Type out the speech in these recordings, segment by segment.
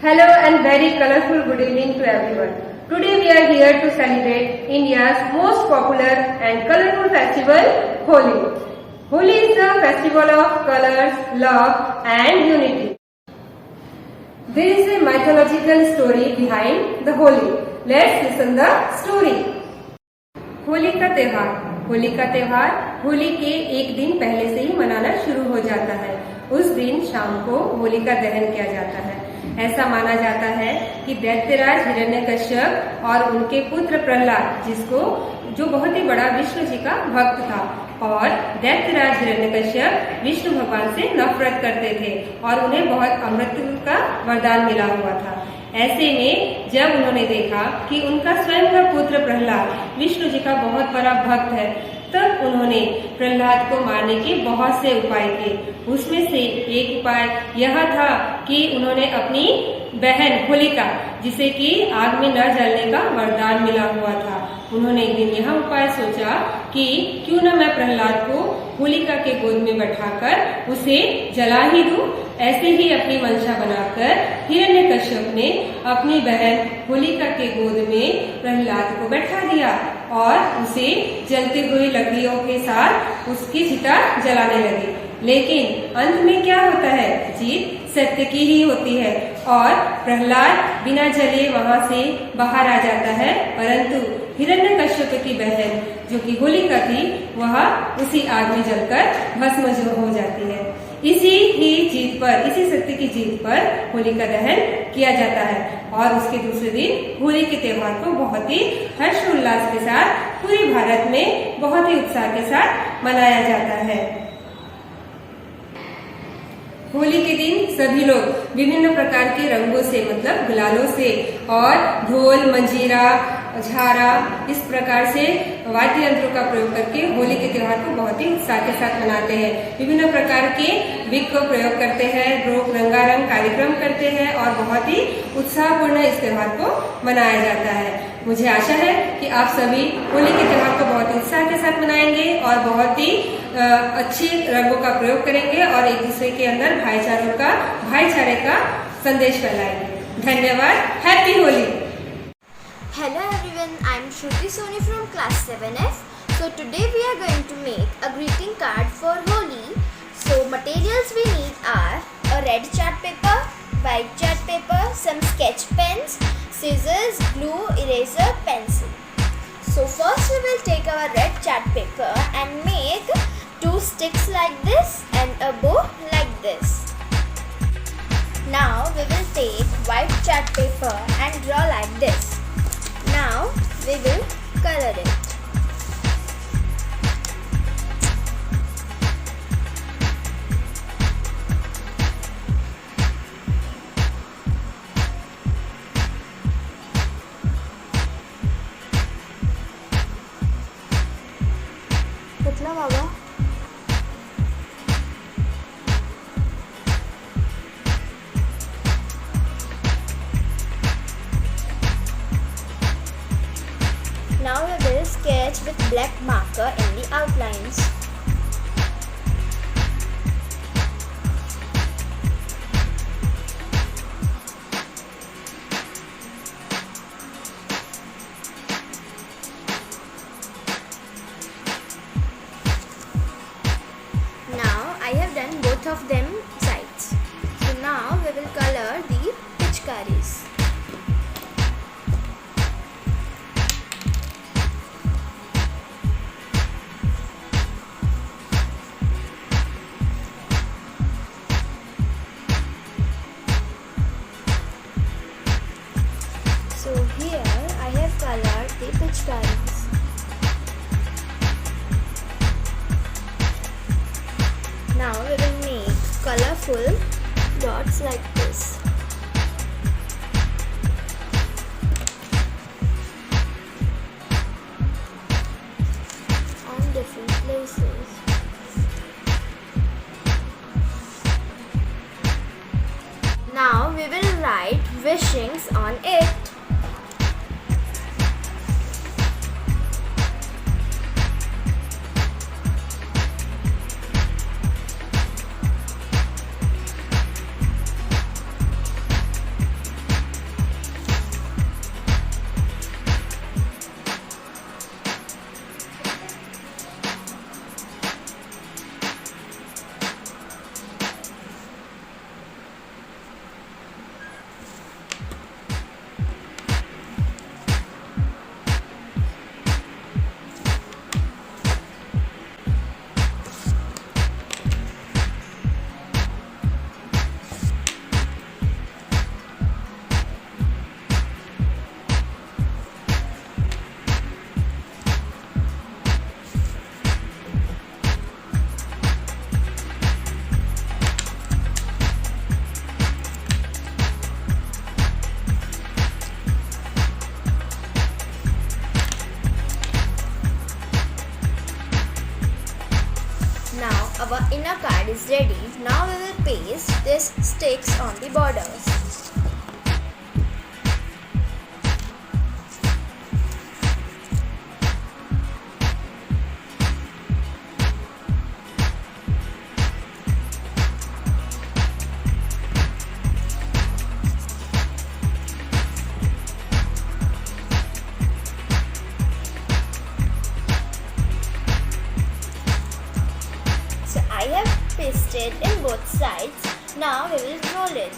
Hello and very colorful good evening to everyone. Today we are here to celebrate India's most popular and colorful festival, Holi. Holi is a festival of colors, love and unity. There is a mythological story behind the Holi. Let's listen the story. Holi का त्योहार होली के एक दिन पहले से ही मनाना शुरू हो जाता है। उस दिन शाम को होलिका दहन किया जाता है। ऐसा माना जाता है कि दैत्यराज हिरण्यकश्यप और उनके पुत्र प्रहलाद, जो बहुत ही बड़ा विष्णु जी का भक्त था, और दैत्यराज हिरण्यकश्यप विष्णु भगवान से नफरत करते थे और उन्हें बहुत अमृत का वरदान मिला हुआ था। ऐसे में जब उन्होंने देखा कि उनका स्वयं का पुत्र प्रहलाद विष्णु जी का बहुत बड़ा भक्त है, तब उन्होंने प्रहलाद को मारने के बहुत से उपाय किए। उसमें से एक उपाय यह था कि उन्होंने अपनी बहन होलिका, जिसे कि आग में न जलने का वरदान मिला हुआ था, उन्होंने एक दिन यह उपाय सोचा कि क्यों न मैं प्रहलाद को होलिका के गोद में बैठाकर उसे जला ही दूं। ऐसे ही अपनी मंशा बनाकर हिरण्यकश्यप ने अपनी बहन होलिका के गोद में प्रहलाद को बैठा दिया और उसे जलती हुई लकड़ियों के साथ उसकी चिता जलाने लगे। लेकिन अंत में क्या होता है, जीत सत्य की ही होती है और प्रहलाद बिना जले वहां से बाहर आ जाता है, परंतु हिरण्यकश्यप की बहन जो कि होलिका थी, वह उसी आग में जलकर भस्म हो जाती है। इसी सत्य की जीत पर होलिका दहन किया जाता है और उसके दूसरे दिन होली के त्योहार को बहुत ही हर्षोल्लास के साथ पूरे भारत में बहुत ही उत्साह के साथ मनाया जाता है। होली के दिन सभी लोग विभिन्न प्रकार के रंगों से, मतलब गुलालों से और ढोल, मंजीरा, झारा, इस प्रकार से वाद्य यंत्रों का प्रयोग करके होली के त्योहार को बहुत ही उत्साह के साथ मनाते हैं। विभिन्न प्रकार के विग को प्रयोग करते हैं, रंगारंग कार्यक्रम करते हैं और बहुत ही उत्साहपूर्ण इस त्योहार को मनाया जाता है। मुझे आशा है कि आप सभी होली के त्योहार को बहुत ही उत्साह के साथ मनाएंगे और बहुत ही अच्छे रंगों का प्रयोग करेंगे और एक दूसरे के अंदर भाईचारे का संदेश फैलाएंगे। धन्यवाद। Happy Holi. Hello everyone, I am Shruti Soni from class 7F. So today we are going to make a greeting card for Holi. So materials we need are a red chart paper, white chart paper, some sketch pens, scissors, glue, eraser, pencil. So first we will take our red chart paper and make 2 sticks like this and a bow like this. Now we will take white chart paper and draw like this. Now we will color it. कितना बाबा? Now we will sketch with black marker in the outlines. Now I have done both of them sides. So now we will color the pitchkaris. So here I have colored the pitchkaris. Now we will make colorful dots like this. On different places. Now we will write wishings on it. is ready. Now we will paste these sticks on the borders. So I have pasted in both sides. Now we will roll it.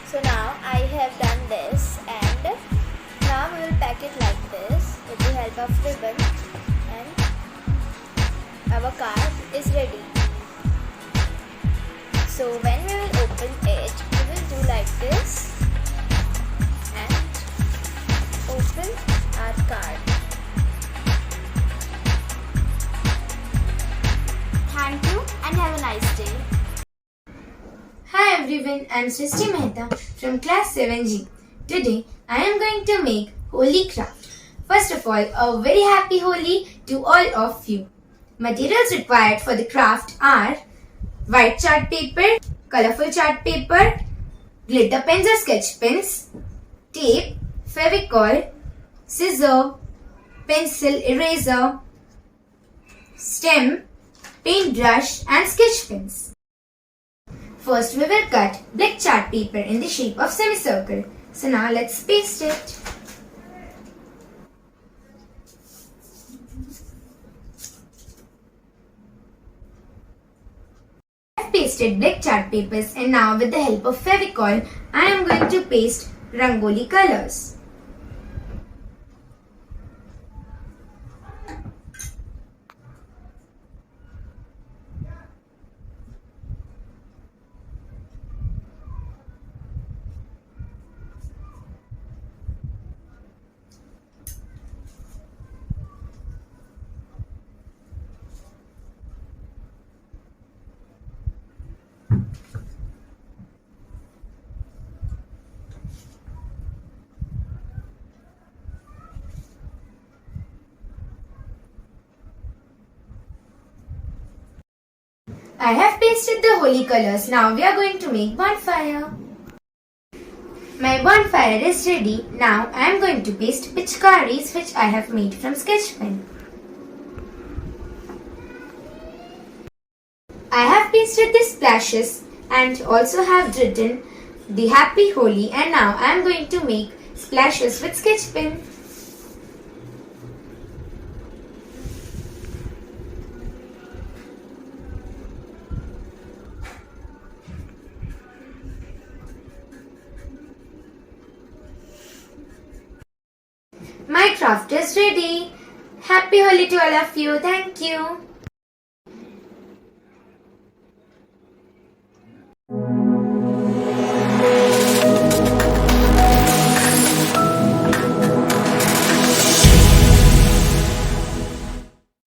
So now I have done this, and now we will pack it like this with the help of ribbon, and our card is ready. So when we will open it, we will do like this and open our card. Thank you and have a nice day. Hi everyone, I'm Srishti Mehta from class 7G. Today I am going to make Holi craft. First of all, a very happy Holi to all of you. Materials required for the craft are white chart paper, colorful chart paper, glitter pens or sketch pens, tape, fevicol, scissor, pencil eraser, stem, paintbrush and sketch pens. First we will cut black chart paper in the shape of semicircle. So now let's paste it. I've pasted black chart papers, and now with the help of fevicol I am going to paste rangoli colors. I have pasted the holy colors. Now we are going to make bonfire. My bonfire is ready. Now I am going to paste pichkaris which I have made from sketch pen. I have pasted the splashes and also have written the happy Holi, and now I am going to make splashes with sketch pen. My craft is ready. Happy Holi to all of you. Thank you.